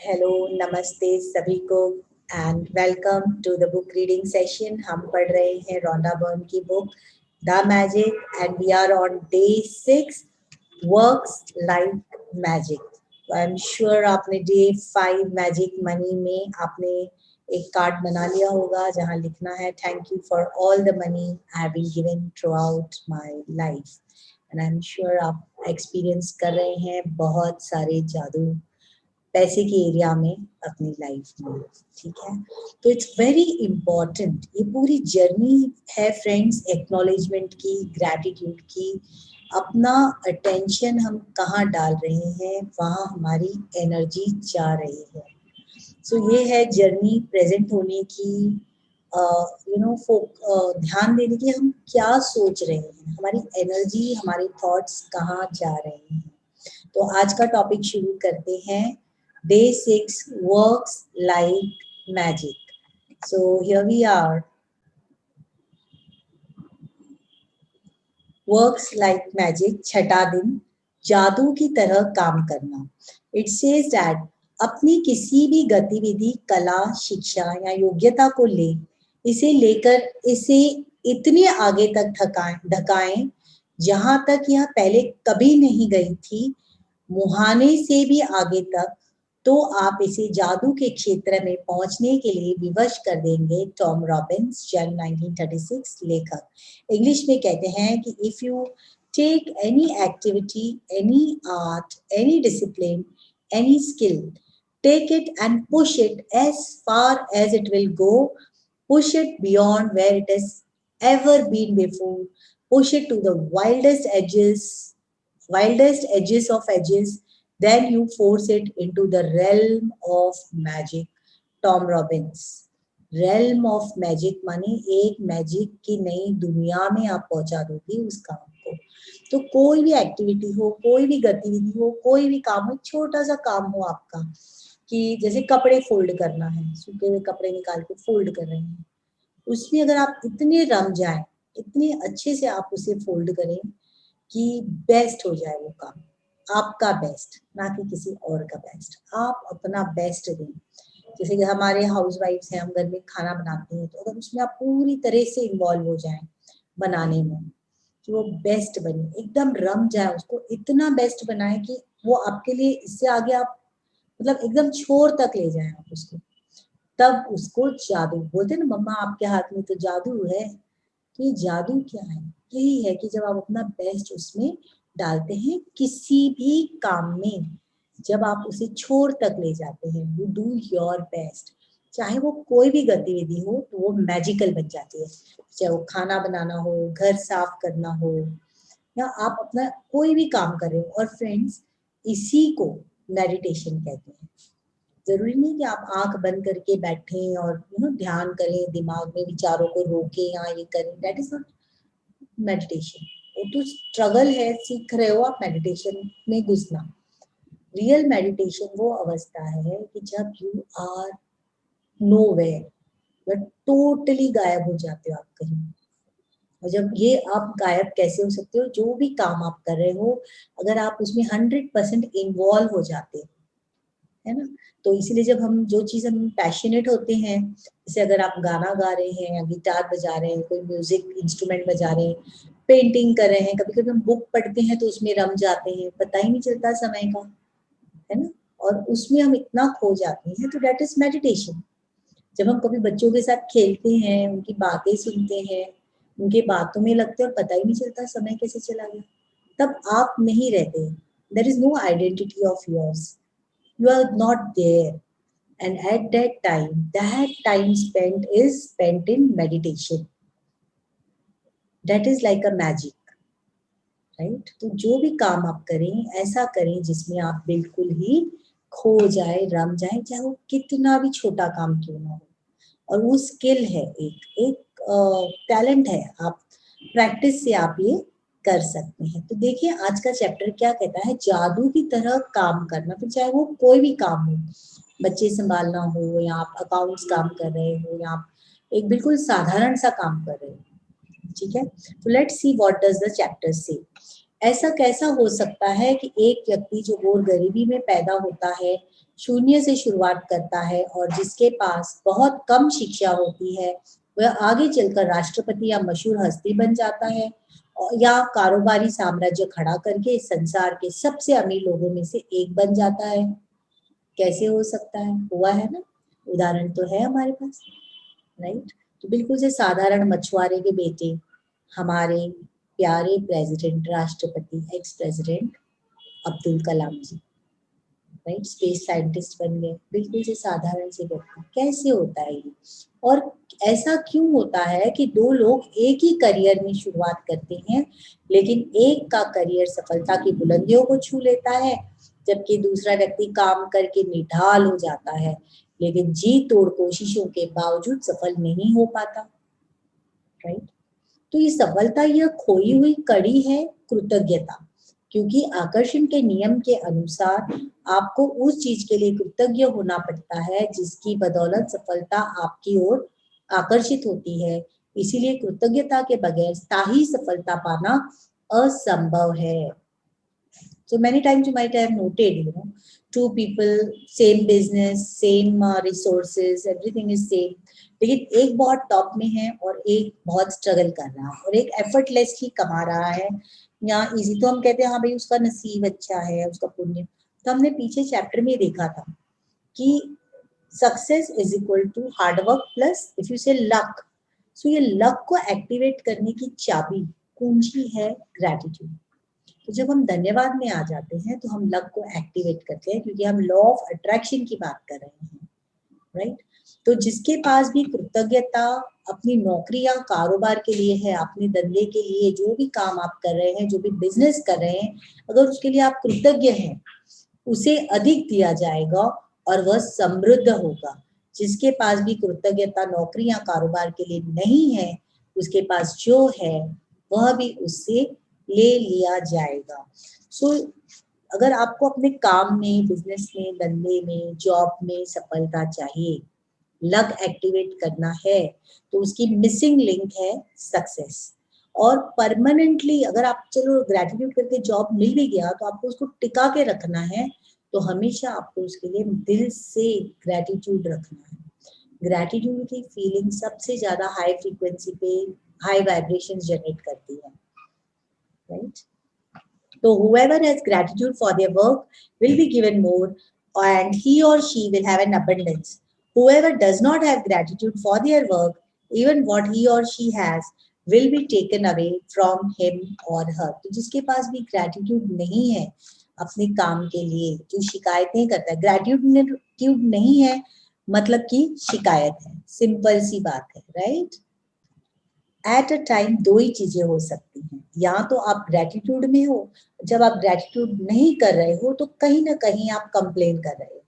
Hello, नमस्ते सभी को and welcome to the book reading session. हम पढ़ रहे हैं रोंडा बर्न की book the magic and we are on day 6 works like magic. I am sure आपने डे 5 मैजिक मनी में आपने एक कार्ड बना लिया होगा जहां लिखना है thank you for all the money I have been given throughout my life. And I am sure आप एक्सपीरियंस कर रहे हैं बहुत सारे जादू पैसे की एरिया में अपनी लाइफ में। ठीक है, तो इट्स वेरी इंपॉर्टेंट, ये पूरी जर्नी है फ्रेंड्स एक्नॉलेजमेंट की, ग्रैटिट्यूड की। अपना अटेंशन हम कहाँ डाल रहे हैं वहाँ हमारी एनर्जी जा रही है। सो ये है जर्नी प्रेजेंट होने की, ध्यान देने की हम क्या सोच रहे हैं, हमारी एनर्जी हमारे थॉट्स कहाँ जा रहे हैं। तो आज का टॉपिक शुरू करते हैं। Day 6 works like magic. So here we are. Works like magic, छठा दिन, जादू की तरह काम करना। It says that अपनी किसी भी गतिविधि, कला, शिक्षा या योग्यता को ले, इसे लेकर इसे इतने आगे तक ढकाएं जहां तक यह पहले कभी नहीं गई थी, मुहाने से भी आगे तक, तो आप इसे जादू के क्षेत्र में पहुंचने के लिए विवश कर देंगे। टॉम रॉबिन्स, जन 1936 लेखक। इंग्लिश में कहते हैं कि if you take any activity, any art, any discipline, any skill, take it and push it as far as it will go, push it beyond where it has ever been before, push it to the wildest edges of edges, then you force it into the realm of magic. Tom Robins. realm of magic माने एक magic की नई दुनिया में आप पहुंचा दोगे उस काम को। तो कोई भी एक्टिविटी हो, कोई भी गतिविधि हो, कोई भी काम हो, छोटा सा काम हो आपका, कि जैसे कपड़े फोल्ड करना है, सूखे हुए कपड़े निकाल के फोल्ड कर रहे हैं, उसमें अगर आप इतने रम जाए, इतने अच्छे से आप उसे फोल्ड करें कि बेस्ट हो जाए वो काम, आपका बेस्ट, ना कि किसी और का बेस्ट। आप अपना बेस्ट दें। जैसे कि हमारे हाउस वाइफ्स हैं, हम घर में खाना बनाते हैं, तो अगर उसमें आप पूरी तरह से इन्वॉल्व हो जाएं बनाने में, कि वो बेस्ट बने, एकदम रम जाए, उसको इतना बेस्ट बनाए कि वो आपके लिए इससे आगे आप मतलब एकदम छोर तक ले जाए आप उसको, तब उसको जादू बोलते हैं ना। मम्मा आपके हाथ में तो जादू है। तो ये जादू क्या है? यही है कि जब आप अपना बेस्ट उसमें डालते हैं, किसी भी काम में जब आप उसे छोर तक ले जाते हैं, यू डू योर बेस्ट, चाहे वो कोई भी गतिविधि हो, तो वो मैजिकल बन जाती है। चाहे वो खाना बनाना हो, घर साफ करना हो, या आप अपना कोई भी काम कर रहे हो। और फ्रेंड्स, इसी को मेडिटेशन कहते हैं। जरूरी नहीं कि आप आंख बंद करके बैठें और ध्यान करें, दिमाग में विचारों को रोकें या ये करें। That is not meditation. वो तो स्ट्रगल है, सीख रहे हो आप मेडिटेशन में घुसना। रियल मेडिटेशन वो अवस्था है कि जब यू आर नोवेयर, टोटली गायब हो जाते हो आप कहीं। और जब ये आप गायब कैसे हो सकते हो? जो भी काम आप कर रहे हो, अगर आप उसमें 100% इन्वॉल्व हो जाते हो, है ना। तो इसीलिए जब हम जो चीज हम पैशनेट होते हैं, जैसे अगर आप गाना गा रहे हैं या गिटार बजा रहे हैं, कोई म्यूजिक इंस्ट्रूमेंट बजा रहे हैं, पेंटिंग कर रहे हैं, कभी कभी हम बुक पढ़ते हैं तो उसमें रम जाते हैं, पता ही नहीं चलता समय का, है ना। और उसमें हम इतना खो जाते हैं, तो दैट इज मेडिटेशन। जब हम कभी बच्चों के साथ खेलते हैं, उनकी बातें सुनते हैं, उनके बातों में लगते हैं और पता ही नहीं चलता समय कैसे चला गया, तब आप नहीं रहते। There is no identity of yours, you are not there, and at that time spent is spent in meditation. That is like a magic, right? तो जो भी काम आप करें, ऐसा करें जिसमें आप बिल्कुल ही खो जाए, रम जाए, चाहे वो कितना भी छोटा काम क्यों ना हो। और वो स्किल है, एक टैलेंट है, आप प्रैक्टिस से आप ये कर सकते हैं। तो देखिए आज का चैप्टर क्या कहता है, जादू की तरह काम करना। फिर चाहे वो कोई भी काम हो, बच्चे संभालना हो, या आप अकाउंट्स काम कर रहे हो, या आप एक बिल्कुल साधारण सा काम कर रहे हो। ठीक है, तो let's see what does the chapter से। ऐसा कैसा हो सकता है कि एक व्यक्ति जो घोर गरीबी में पैदा होता है, शून्य से शुरुआत करता है और जिसके पास बहुत कम शिक्षा होती है, वह आगे चलकर राष्ट्रपति या मशहूर हस्ती बन जाता है या कारोबारी साम्राज्य खड़ा करके संसार के सबसे अमीर लोगों में से एक बन जाता है। कैसे हो सकता है? हुआ है ना, उदाहरण तो है हमारे पास, राइट। तो बिल्कुल से साधारण मछुआरे के बेटे हमारे प्यारे प्रेसिडेंट, राष्ट्रपति, एक्स प्रेसिडेंट अब्दुल कलाम जी, राइट, स्पेस साइंटिस्ट बन गए, बिल्कुल से साधारण से व्यक्ति। कैसे होता है ये? और ऐसा क्यों होता है कि दो लोग एक ही करियर में शुरुआत करते हैं, लेकिन एक का करियर सफलता की बुलंदियों को छू लेता है, जबकि दूसरा व्यक्ति काम करके निढाल हो जाता है, लेकिन जी तोड़ कोशिशों के बावजूद सफल नहीं हो पाता, राइट। तो ये सफलता यह खोई हुई कड़ी है कृतज्ञता, क्योंकि आकर्षण के नियम के अनुसार आपको उस चीज के लिए कृतज्ञ होना पड़ता है जिसकी बदौलत सफलता आपकी ओर आकर्षित होती है। इसीलिए कृतज्ञता के बगैर स्थायी सफलता पाना असंभव है। So many times you might have noted, two people, same business, same resources, everything is same. लेकिन एक बहुत टॉप में है और एक बहुत स्ट्रगल कर रहा है और एक एफर्टलेसली कमा रहा है या इजी, तो हम कहते हैं हाँ भाई उसका नसीब अच्छा है, उसका पुण्य। तो हमने पीछे चैप्टर में देखा था कि success is equal to hard work plus if you say luck. So ये लक को एक्टिवेट करने की चाबी, कुंजी है ग्रैटिट्यूड। तो जब हम धन्यवाद में आ जाते हैं तो हम लक को एक्टिवेट करते हैं, क्योंकि हम लॉ ऑफ अट्रैक्शन की बात कर रहे हैं, राइट। तो जिसके पास भी कृतज्ञता अपनी नौकरी या कारोबार के लिए है, अपने धंधे के लिए, जो भी काम आप कर रहे हैं, जो भी बिजनेस कर रहे हैं, अगर उसके लिए आप कृतज्ञ हैं, उसे अधिक दिया जाएगा और वह समृद्ध होगा। जिसके पास भी कृतज्ञता नौकरी या कारोबार के लिए नहीं है, उसके पास जो है वह भी उससे ले लिया जाएगा। सो अगर आपको अपने काम में, बिजनेस में, धंधे में, जॉब में सफलता चाहिए, लक एक्टिवेट करना है, तो उसकी मिसिंग लिंक है सक्सेस। और परमानेंटली अगर आप चलो ग्रेटिट्यूड करके जॉब मिल भी गया तो आपको उसको टिका के रखना है, तो हमेशा आपको उसके लिए दिल से ग्रेटिट्यूड रखना है। ग्रेटिट्यूड की फीलिंग सबसे ज्यादा हाई फ्रीक्वेंसी पे हाई वाइब्रेशन जनरेट करती है, right. So whoever has gratitude for their work will be given more and he or she will have an abundance. Whoever does not have gratitude for their work, even what he or she has will be taken away from him or her. तो जिसके पास भी gratitude नहीं है अपने काम के लिए, जो शिकायतें करता है, gratitude नहीं है मतलब कि शिकायत है, सिंपल सी बात है, राइट। एट अ टाइम दो ही चीजें हो सकती हैं, या तो आप ग्रेटिट्यूड में हो, जब आप ग्रेटिट्यूड नहीं कर रहे हो तो कहीं ना कहीं आप कंप्लेन कर रहे हो।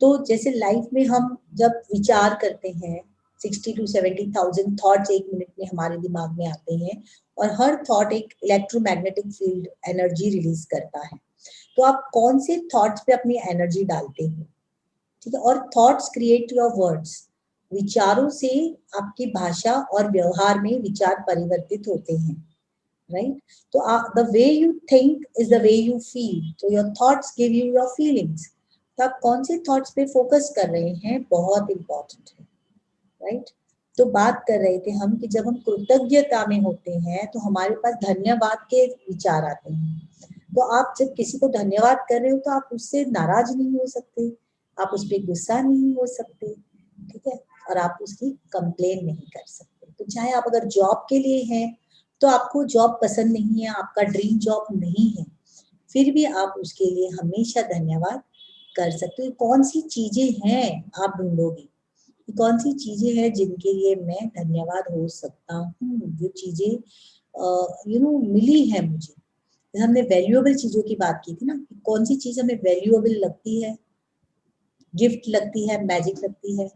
तो जैसे लाइफ में हम जब विचार करते हैं 60 to 70,000 थॉट्स एक मिनट में हमारे दिमाग में आते हैं और हर थॉट एक इलेक्ट्रोमैग्नेटिक फील्ड एनर्जी रिलीज करता है। तो आप कौन से थॉट्स पे अपनी एनर्जी डालते हो, ठीक है। और थॉट्स क्रिएट योर वर्ड्स, विचारों से आपकी भाषा और व्यवहार में विचार परिवर्तित होते हैं, राइट। तो the way you think is the way you feel, तो your thoughts give you your feelings. तो आप कौन से थॉट्स पे फोकस कर रहे हैं बहुत इंपॉर्टेंट है, राइट। तो बात कर रहे थे हम कि जब हम कृतज्ञता में होते हैं तो हमारे पास धन्यवाद के विचार आते हैं। तो आप जब किसी को धन्यवाद कर रहे हो तो आप उससे नाराज नहीं हो सकते, आप उस पर गुस्सा नहीं हो सकते, ठीक है, और आप उसकी कंप्लेन नहीं कर सकते। तो चाहे आप अगर जॉब के लिए हैं तो आपको जॉब पसंद नहीं है, आपका ड्रीम जॉब नहीं है, फिर भी आप उसके लिए हमेशा धन्यवाद कर सकते हो। कौन सी चीजें हैं आप ढूंढोगे, कौन सी चीजें हैं जिनके लिए मैं धन्यवाद हो सकता हूँ, जो चीजें मिली है मुझे। हमने वैल्यूएबल चीजों की बात की थी ना, कौन सी चीज हमें वैल्यूएबल लगती है, गिफ्ट लगती है, मैजिक लगती है,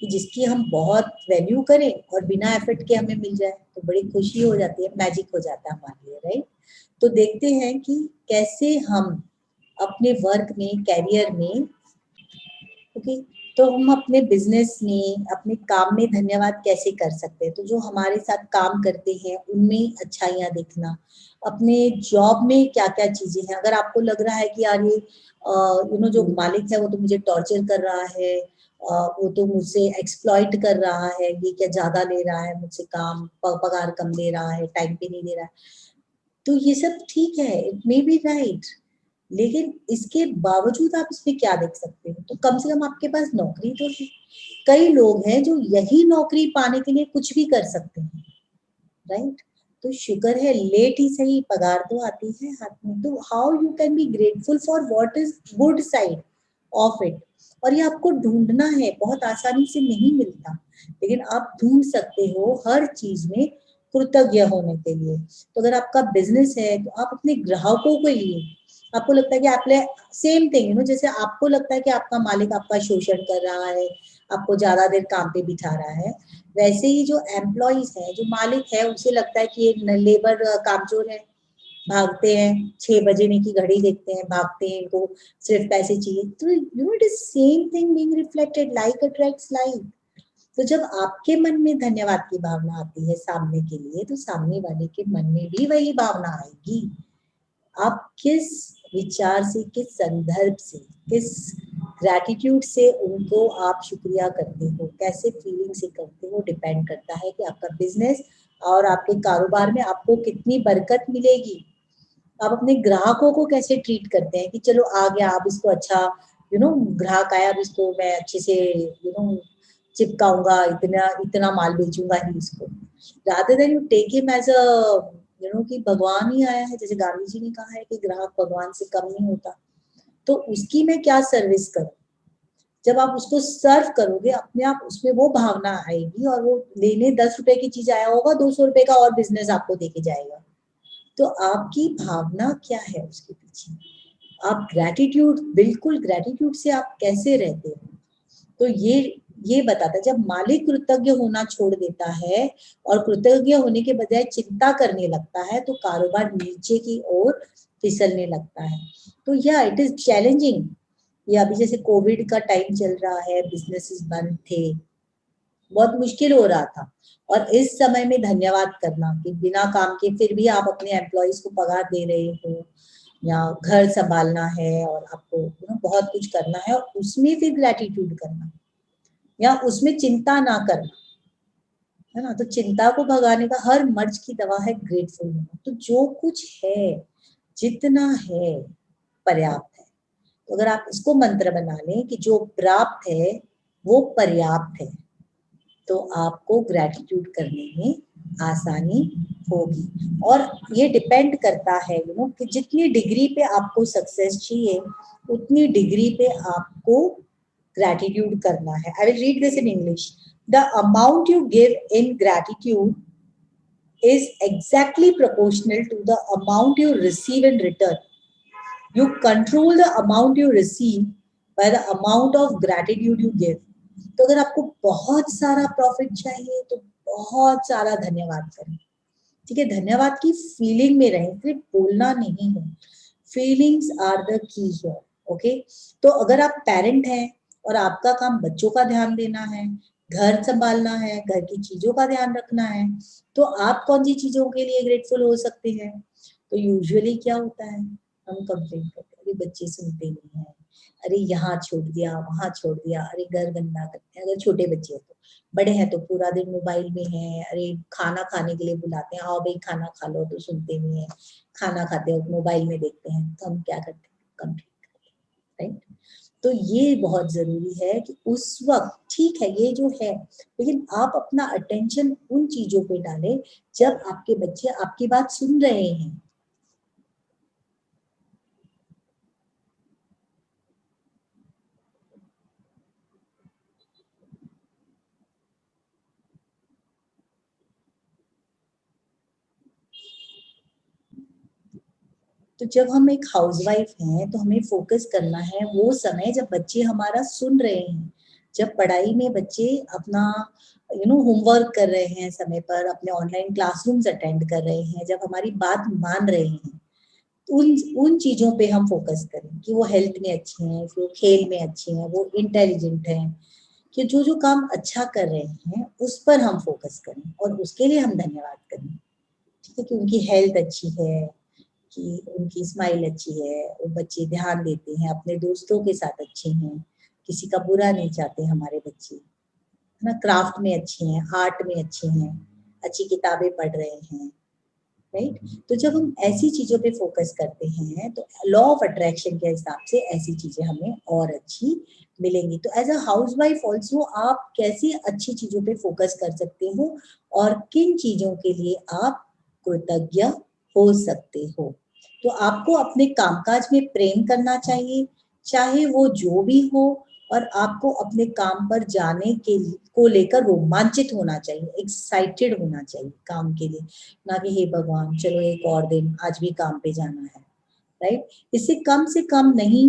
कि जिसकी हम बहुत वैल्यू करें और बिना एफर्ट के हमें मिल जाए तो बड़ी खुशी हो जाती है, मैजिक हो जाता है हमारे लिए, राइट। तो देखते हैं कि कैसे हम अपने वर्क में, कैरियर में, ओके, तो हम अपने बिजनेस में, अपने काम में धन्यवाद कैसे कर सकते हैं? तो जो हमारे साथ काम करते हैं उनमें अच्छाइयाँ देखना, अपने जॉब में क्या क्या चीजें हैं, अगर आपको लग रहा है कि यार ये जो मालिक है वो तो मुझे टॉर्चर कर रहा है, वो तो मुझसे एक्सप्लॉइट कर रहा है, ये क्या ज्यादा ले रहा है मुझसे काम, पगार कम दे रहा है, टाइम पे नहीं दे रहा है, तो ये सब ठीक है, इट मे बी राइट, लेकिन इसके बावजूद आप इसमें क्या देख सकते हो? तो कम से कम आपके पास नौकरी तो है। कई लोग हैं जो यही नौकरी पाने के लिए कुछ भी कर सकते हैं, राइट? तो शुक्र है, लेट ही सही पगार तो आती है हाथ में। तो how you can be grateful for what is good side of it. और ये आपको ढूंढना है, बहुत आसानी से नहीं मिलता, लेकिन आप ढूंढ सकते हो हर चीज में कृतज्ञ होने के लिए। तो अगर आपका बिजनेस है तो आप अपने ग्राहकों के लिए, आपको लगता है कि आपने सेम थिंग जैसे आपको लगता है कि आपका मालिक आपका शोषण कर रहा है, आपको ज्यादा देर काम पे बिठा रहा है, वैसे ही जो एम्प्लॉइज है, जो मालिक है, उसे लगता है कि ये लेबर कामचोर है, भागते हैं, 6 बजे की घड़ी देखते हैं, भागते हैं, इनको सिर्फ पैसे चाहिए। तो it is same thing being reflected, like attracts like. तो जब आपके मन में धन्यवाद की भावना आती है सामने के लिए, तो सामने वाले के मन में भी वही भावना आएगी। आप किस विचार से, किस संदर्भ से, किस ग्रैटिट्यूड से उनको आप शुक्रिया करते हो, कैसे फीलिंग से करते हो, डिपेंड करता है कि आपका बिजनेस और आपके कारोबार में आपको कितनी बरकत मिलेगी। आप अपने ग्राहकों को कैसे ट्रीट करते हैं कि चलो आ गया, आप इसको अच्छा ग्राहक आया, अब इसको मैं अच्छे से चिपकाऊंगा, इतना इतना माल बेचूंगा ही इसको, rather than you take him as a कि भगवान ही आया है। जैसे गांधी जी ने कहा है कि ग्राहक भगवान से कम नहीं होता, तो उसकी मैं क्या सर्विस करूं? जब आप उसको सर्व करोगे, अपने आप उसमें वो भावना आएगी, और वो लेने 10 रुपए की चीज आया होगा, 200 रुपए का और बिजनेस आपको देके जाएगा। तो आपकी भावना क्या है उसके पीछे? आप ग्रैटिट्यूड, बिल्कुल ग्रैटिट्यूड से आप कैसे रहते हो? तो ये बताता है। जब मालिक कृतज्ञ होना छोड़ देता है और कृतज्ञ होने के बजाय चिंता करने लगता है, तो कारोबार नीचे की ओर फिसलने लगता है। तो या इट इज चैलेंजिंग। ये अभी जैसे कोविड का टाइम चल रहा है, बिजनेसेस बंद थे, बहुत मुश्किल हो रहा था, और इस समय में धन्यवाद करना कि बिना काम के फिर भी आप अपने एम्प्लॉयज को पगार दे रहे हो, या घर संभालना है और आपको बहुत कुछ करना है, और उसमें फिर ग्रेटिट्यूड करना, या उसमें चिंता ना करना, है ना? तो चिंता को भगाने का हर मर्ज की दवा है ग्रेटफुल होना। तो जो कुछ है, जितना है, पर्याप्त है। तो अगर आप इसको मंत्र बना लें कि जो प्राप्त है वो पर्याप्त है, तो आपको ग्रेटिट्यूड करने में आसानी होगी। और ये डिपेंड करता है कि जितनी डिग्री पे आपको सक्सेस चाहिए, उतनी डिग्री पे आपको ग्रेटिट्यूड करना है। I will read this in English. The amount you give in gratitude is exactly proportional to the amount you receive in return. You control the amount you receive by the amount of gratitude you give. तो अगर आपको बहुत सारा profit चाहिए तो बहुत सारा धन्यवाद करें। ठीक है, धन्यवाद की फीलिंग में रहें, सिर्फ बोलना नहीं है। Feelings are the key here. Okay, तो अगर आप पेरेंट हैं और आपका काम बच्चों का ध्यान देना है, घर संभालना है, घर की चीजों का ध्यान रखना है, तो आप कौन सी चीजों के लिए ग्रेटफुल हो सकते हैं? तो यूजुअली क्या होता है, हम कंप्लेन करते हैं, अरे बच्चे सुनते नहीं है, अरे यहाँ छोड़ दिया, वहां छोड़ दिया, अरे घर गंदा करते हैं। अगर छोटे बच्चे हैं तो, बड़े हैं तो पूरा दिन मोबाइल में है, अरे खाना खाने के लिए बुलाते हैं, आओ भाई खाना खा लो, तो सुनते नहीं है, खाना खाते हो मोबाइल में देखते हैं, तो हम क्या करते हैं, कंप्लेन करते हैं, राइट? तो ये बहुत जरूरी है कि उस वक्त, ठीक है ये जो है, लेकिन आप अपना अटेंशन उन चीजों पे डालें जब आपके बच्चे आपकी बात सुन रहे हैं। तो जब हम एक हाउसवाइफ हैं तो हमें फोकस करना है वो समय जब बच्चे हमारा सुन रहे हैं, जब पढ़ाई में बच्चे अपना होमवर्क कर रहे हैं समय पर, अपने ऑनलाइन क्लासरूम्स अटेंड कर रहे हैं, जब हमारी बात मान रहे हैं, उन चीजों पे हम फोकस करें कि वो हेल्थ में अच्छी हैं, वो खेल में अच्छी हैं, वो इंटेलिजेंट हैं, कि जो जो काम अच्छा कर रहे हैं उस पर हम फोकस करें और उसके लिए हम धन्यवाद करें। ठीक है, कि उनकी हेल्थ अच्छी है, कि उनकी स्माइल अच्छी है, वो बच्चे ध्यान देते हैं, अपने दोस्तों के साथ अच्छे हैं, किसी का बुरा नहीं चाहते हमारे बच्चे, है ना, क्राफ्ट में अच्छे हैं, आर्ट में अच्छे हैं, अच्छी किताबें पढ़ रहे हैं, राइट। तो जब हम ऐसी चीजों पे फोकस करते हैं तो लॉ ऑफ अट्रैक्शन के हिसाब से ऐसी चीजें हमें और अच्छी मिलेंगी। तो as a housewife also आप कैसी अच्छी चीजों पे फोकस कर सकते हो और किन चीजों के लिए आप कृतज्ञ हो सकते हो। तो आपको अपने कामकाज में प्रेम करना चाहिए, चाहे वो जो भी हो, और आपको अपने काम पर जाने के को लेकर रोमांचित होना चाहिए, एक्साइटेड होना चाहिए काम के लिए, ना कि हे भगवान चलो एक और दिन, आज भी काम पे जाना है, राइट। इससे कम से कम नहीं,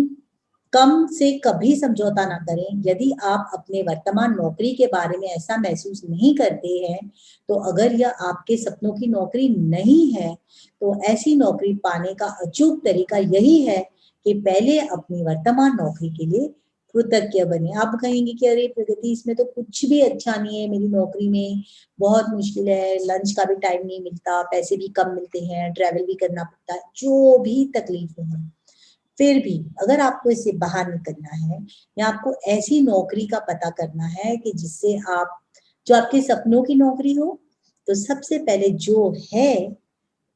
कम से कभी समझौता ना करें। यदि आप अपने वर्तमान नौकरी के बारे में ऐसा महसूस नहीं करते हैं, तो अगर यह आपके सपनों की नौकरी नहीं है, तो ऐसी नौकरी पाने का अचूक तरीका यही है कि पहले अपनी वर्तमान नौकरी के लिए कृतज्ञ बने। आप कहेंगे कि अरे प्रगति, इसमें तो कुछ भी अच्छा नहीं है, मेरी नौकरी में बहुत मुश्किल है, लंच का भी टाइम नहीं मिलता, पैसे भी कम मिलते हैं, ट्रैवल भी करना पड़ता है, जो भी तकलीफें हैं, फिर भी अगर आपको इससे बाहर निकलना है या आपको ऐसी नौकरी का पता करना है कि जिससे आप, जो आपके सपनों की नौकरी हो, तो सबसे पहले जो है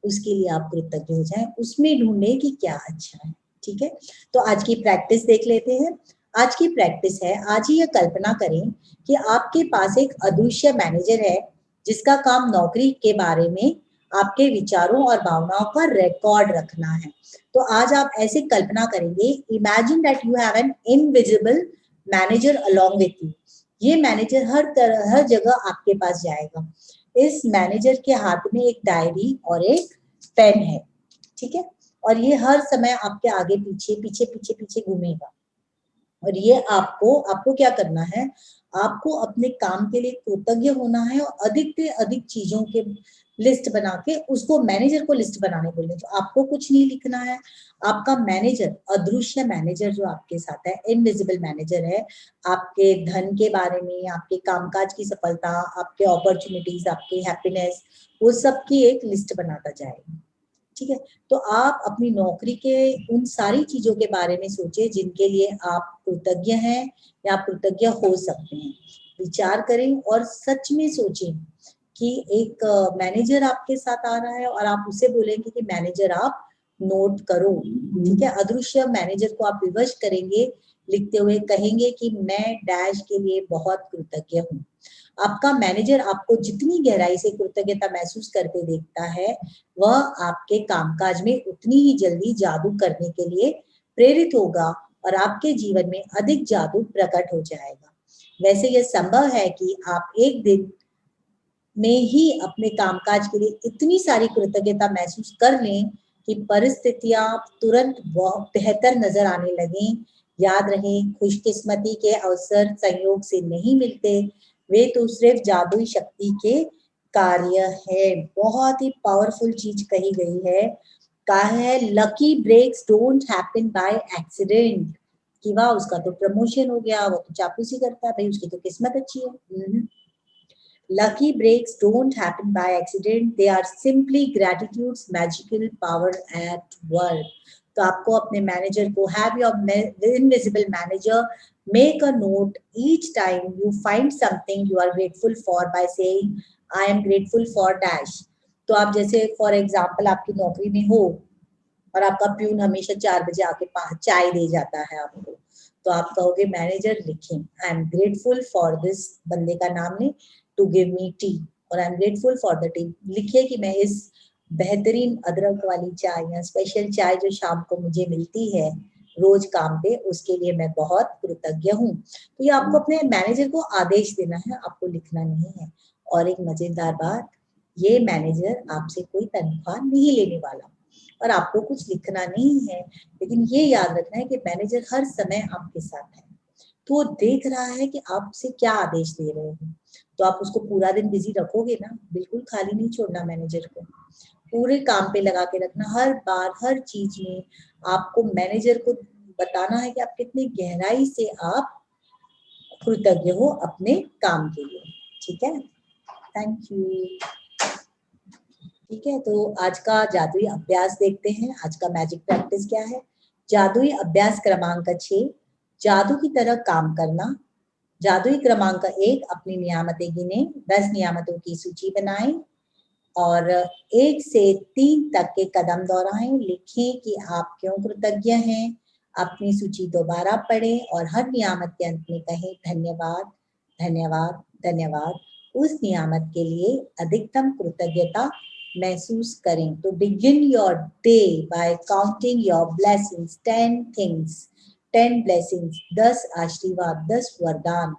उसके लिए आप कृतज्ञ हो जाएं, उसमें ढूंढे कि क्या अच्छा है। ठीक है, तो आज की प्रैक्टिस देख लेते हैं। आज की प्रैक्टिस है, आज ही ये कल्पना करें कि आपके पास एक अदृश्य मैनेजर है जिसका काम नौकरी के बारे में आपके विचारों और भावनाओं का रिकॉर्ड रखना है। तो आज आप ऐसे कल्पना करेंगे, imagine that you have an invisible manager along with you. ये मैनेजर हर जगह आपके पास जाएगा। इस मैनेजर के हाथ में एक डायरी और एक पेन है, ठीक है, और ये हर समय आपके आगे पीछे पीछे पीछे पीछे घूमेगा। और ये आपको आपको क्या करना है, आपको अपने काम के लिए कृतज्ञ होना है और अधिक से अधिक चीजों के लिस्ट बना के उसको मैनेजर को लिस्ट बनाने बोले। तो आपको कुछ नहीं लिखना है, आपका मैनेजर, अदृश्य मैनेजर जो आपके साथ है, इनविजिबल मैनेजर है, आपके धन के बारे में, आपके कामकाज की सफलता, आपके अपॉर्चुनिटीज, आपके हैप्पीनेस, वो सब की एक लिस्ट बनाता जाएगा। ठीक है, तो आप अपनी नौकरी के उन सारी चीजों के बारे में सोचें जिनके लिए आप कृतज्ञ हैं या आप कृतज्ञ हो सकते हैं। विचार करें और सच में सोचें कि एक मैनेजर आपके साथ आ रहा है और आप उसे बोलेंगे कि मैनेजर आप नोट करो। ठीक है, अदृश्य मैनेजर को आप विवश करेंगे, लिखते हुए कहेंगे कि मैं डैश के लिए बहुत कृतज्ञ हूँ। आपका मैनेजर आपको जितनी गहराई से कृतज्ञता महसूस करते देखता है, वह आपके कामकाज में उतनी ही जल्दी जादू करने के लिए प्रेरित होगा और आपके जीवन में अधिक जादू प्रकट हो जाएगा। वैसे यह संभव है कि आप एक दिन में ही अपने कामकाज के लिए इतनी सारी कृतज्ञता महसूस कर लें कि परिस्थितियां तुरंत बहुत बेहतर नजर आने लगें। याद रहे, खुशकिस्मती के अवसर संयोग से नहीं मिलते, वे तो सिर्फ जादुई शक्ति के कार्य है। बहुत ही पावरफुल चीज कही गई है, कहा है lucky breaks don't happen by accident. कि वाह, उसका तो प्रमोशन हो गया, वो तो चापलूसी करता है, भाई उसकी तो किस्मत अच्छी है। Lucky breaks don't happen by accident, they are simply gratitude's magical power at work. तो आपको अपने मैनेजर को, have your invisible manager make a note each time you find something you are grateful for by saying I am grateful for dash। तो आप जैसे for example आपकी नौकरी में हो और आपका प्यून हमेशा 4 बजे आके चाय दे जाता है आपको, तो आप कहोगे मैनेजर लिखें I am grateful for this, बंदे का नाम ले, टू गिव मी टी, और I am grateful for the T. लिखिए कि मैं इस बेहतरीन अदरक वाली चाय या स्पेशल चाय जो शाम को मुझे मिलती है रोज काम पे, उसके लिए मैं बहुत कृतज्ञ हूँ। तो ये आपको अपने मैनेजर को आदेश देना है, आपको लिखना नहीं है। और एक मजेदार बात, ये मैनेजर आपसे कोई तनख्वाह नहीं लेने वाला और आपको कुछ लिखना नहीं है, लेकिन ये याद रखना है कि मैनेजर हर समय आपके साथ है, तो वो देख रहा है कि आपसे क्या आदेश दे रहे हो। तो आप उसको पूरा दिन बिजी रखोगे ना, बिल्कुल खाली नहीं छोड़ना मैनेजर को। पूरे काम पे लगा के रखना। हर बार हर चीज में आपको मैनेजर को बताना है कि आप कितनी गहराई से आप कृतज्ञ हो अपने काम के लिए। ठीक है, थैंक यू। ठीक है, तो आज का जादुई अभ्यास देखते हैं। आज का मैजिक प्रैक्टिस क्या है? जादुई अभ्यास क्रमांक 6, जादू की तरह काम करना। जादुई क्रमांक 1, अपनी नियामतें गिने, 10 नियामतों की सूची बनाएं और 1 से 3 तक के कदम दोहराएं। लिखें कि आप क्यों कृतज्ञ हैं। अपनी सूची दोबारा पढ़ें और हर नियामत के अंत में कहें धन्यवाद, धन्यवाद, धन्यवाद। उस नियामत के लिए अधिकतम कृतज्ञता महसूस करें। तो begin your day bye counting your blessings, 10 things, 10 blessings, 10 आशीर्वाद, 10 वरदान,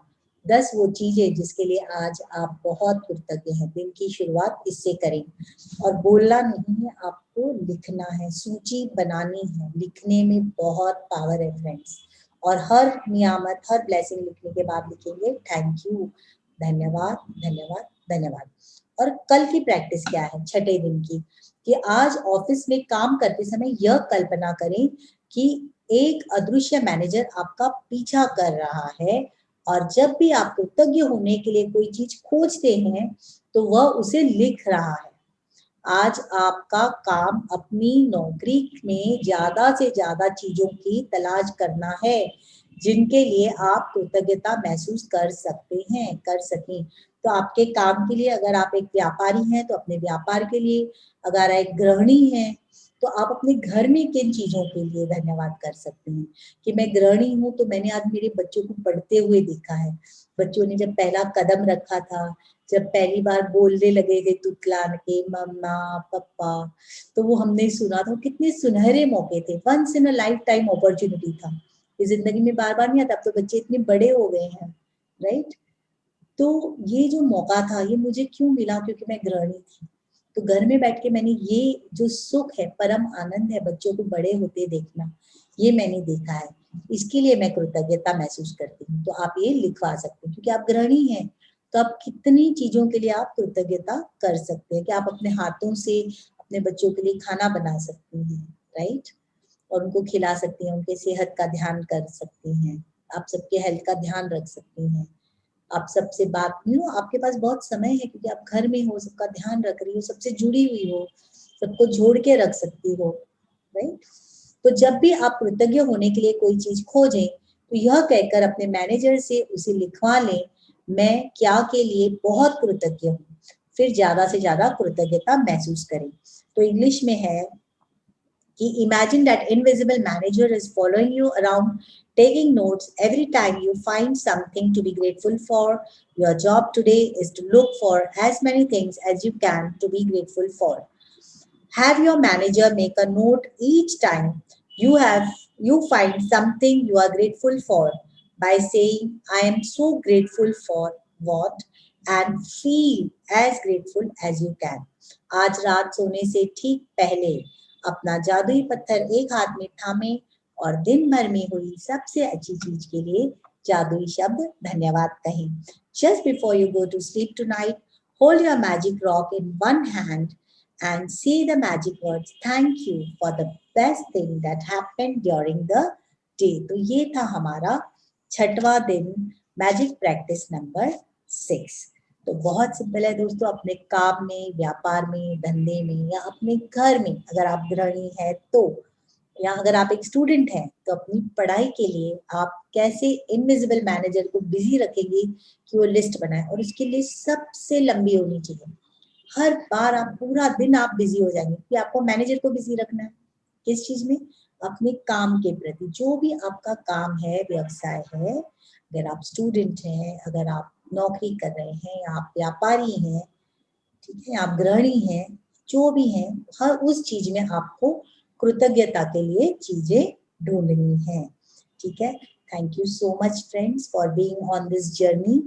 10 वो चीजें जिसके लिए आज आप बहुत कृतज्ञ हैं। दिन की शुरुआत इससे करें और बोलना नहीं है, आपको लिखना है, सूची बनानी है। लिखने में बहुत पावर है फ्रेंड्स। और हर नियामत, हर ब्लेसिंग लिखने के बाद लिखेंगे थैंक यू, धन्यवाद, धन्यवाद, धन्यवाद। और कल की प्रैक्टिस क्या है, छठे दिन की, कि आज ऑफिस में काम करते समय यह कल्पना करें कि एक अदृश्य मैनेजर आपका पीछा कर रहा है और जब भी आप कृतज्ञ होने के लिए कोई चीज खोजते हैं तो वह उसे लिख रहा है। आज आपका काम अपनी नौकरी में ज्यादा से ज्यादा चीजों की तलाश करना है जिनके लिए आप कृतज्ञता महसूस कर सकते हैं, कर सकें। तो आपके काम के लिए, अगर आप एक व्यापारी हैं तो अपने व्यापार के लिए, अगर एक गृहिणी है तो आप अपने घर में किन चीजों के लिए धन्यवाद कर सकते हैं। कि मैं गृहिणी हूँ तो मैंने आज मेरे बच्चों को पढ़ते हुए देखा है। बच्चों ने जब पहला कदम रखा था, जब पहली बार बोलने लगे थे तुतलान के मम्मा पापा, तो वो हमने सुना था। कितने सुनहरे मौके थे, once in a lifetime opportunity था। ये जिंदगी में बार बार नहीं आता। अब तो बच्चे इतने बड़े हो गए हैं, राइट। तो ये जो मौका था ये मुझे क्यों मिला, क्योंकि मैं गृहिणी थी। तो घर में बैठ के मैंने ये जो सुख है, परम आनंद है बच्चों को बड़े होते देखना, ये मैंने देखा है। इसके लिए मैं कृतज्ञता महसूस करती हूँ। तो आप ये लिखवा सकते हैं क्योंकि आप गृहिणी हैं। तो आप कितनी चीजों के लिए आप कृतज्ञता कर सकते हैं कि आप अपने हाथों से अपने बच्चों के लिए खाना बना सकती हैं, राइट, और उनको खिला सकती हैं, उनके सेहत का ध्यान कर सकती हैं, आप सबके हेल्थ का ध्यान रख सकती हैं। आप सबसे बात नहीं हो, आपके पास बहुत समय है क्योंकि आप घर में हो, सबका ध्यान रख रही हो, सबसे जुड़ी हुई हो, सबको जोड़ के रख सकती हो, राइट। तो जब भी आप कृतज्ञ होने के लिए कोई चीज खोजें तो यह कहकर अपने मैनेजर से उसे लिखवा लें, मैं क्या के लिए बहुत कृतज्ञ हूँ। फिर ज्यादा से ज्यादा कृतज्ञता महसूस करें। तो इंग्लिश में है कि imagine that invisible manager is following you around taking notes every time you find something to be grateful for. Your job today is to look for as many things as you can to be grateful for. Have your manager make a note each time you find something you are grateful for by saying I am so grateful for what, and feel as grateful as you can. आज रात सोने से ठीक पहले अपना जादुई पत्थर एक हाथ में थामे और दिन भर में हुई सबसे अच्छी चीज के लिए जादुई शब्द धन्यवाद कहें। Just before you go to sleep tonight, hold your magic rock in one hand and say the magic words thank you for the best thing that happened during the day. तो ये था हमारा छठवां दिन, मैजिक प्रैक्टिस नंबर 6। तो बहुत simple है दोस्तों, अपने काम में, व्यापार में, धंधे में या अपने घर में, अगर आप गृहिणी है तो, या अगर आप एक स्टूडेंट हैं तो अपनी पढ़ाई के लिए आप कैसे इनविजिबल मैनेजर को बिजी रखेंगे कि वो लिस्ट बनाए, और उसके लिए सबसे लंबी होनी चाहिए। हर बार आप पूरा दिन आप बिजी हो जाएंगे कि आपको मैनेजर को बिजी रखना है किस चीज में, अपने काम के प्रति। जो भी आपका काम है, व्यवसाय है, अगर आप स्टूडेंट हैं, अगर आप नौकरी कर रहे हैं, आप व्यापारी हैं, ठीक है, आप गृहिणी हैं, जो भी हैं, हर उस चीज में आपको कृतज्ञता के लिए चीजें ढूंढनी है। ठीक है, thank you so much friends for being on this journey.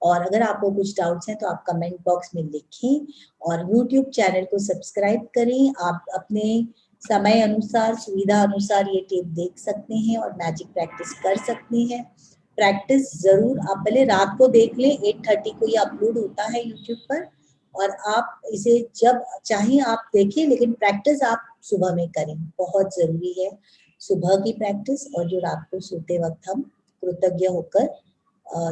और अगर आपको कुछ डाउट्स हैं तो आप कमेंट बॉक्स में लिखें और YouTube चैनल को सब्सक्राइब करें। आप अपने समय अनुसार, सुविधा अनुसार ये टेप देख सकते हैं और मैजिक प्रैक्टिस कर सकते हैं। प्रैक्टिस जरूर आप भले रात को देख लें, 8:30 को ये अपलोड होता है YouTube पर, और आप इसे जब चाहें आप देखें, लेकिन प्रैक्टिस आप सुबह में करें, बहुत जरूरी है सुबह की प्रैक्टिस। और जो रात को सोते वक्त हम कृतज्ञ होकर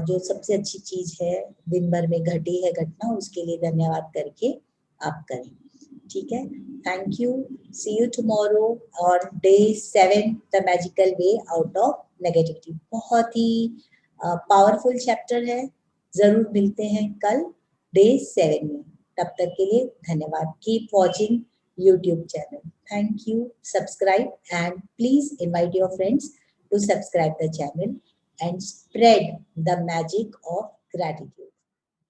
जो सबसे अच्छी चीज है दिन भर में घटी है घटना, उसके लिए धन्यवाद करके आप करें। ठीक है, thank you, see you tomorrow on day 7, the magical way out of negativity. बहुत ही पावरफुल चैप्टर है, जरूर मिलते हैं कल डे 7 में। तब तक के लिए धन्यवाद। Keep watching YouTube channel. Thank you. Subscribe and please invite your friends to subscribe the channel and spread the magic of gratitude.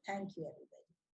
Thank you, everyone.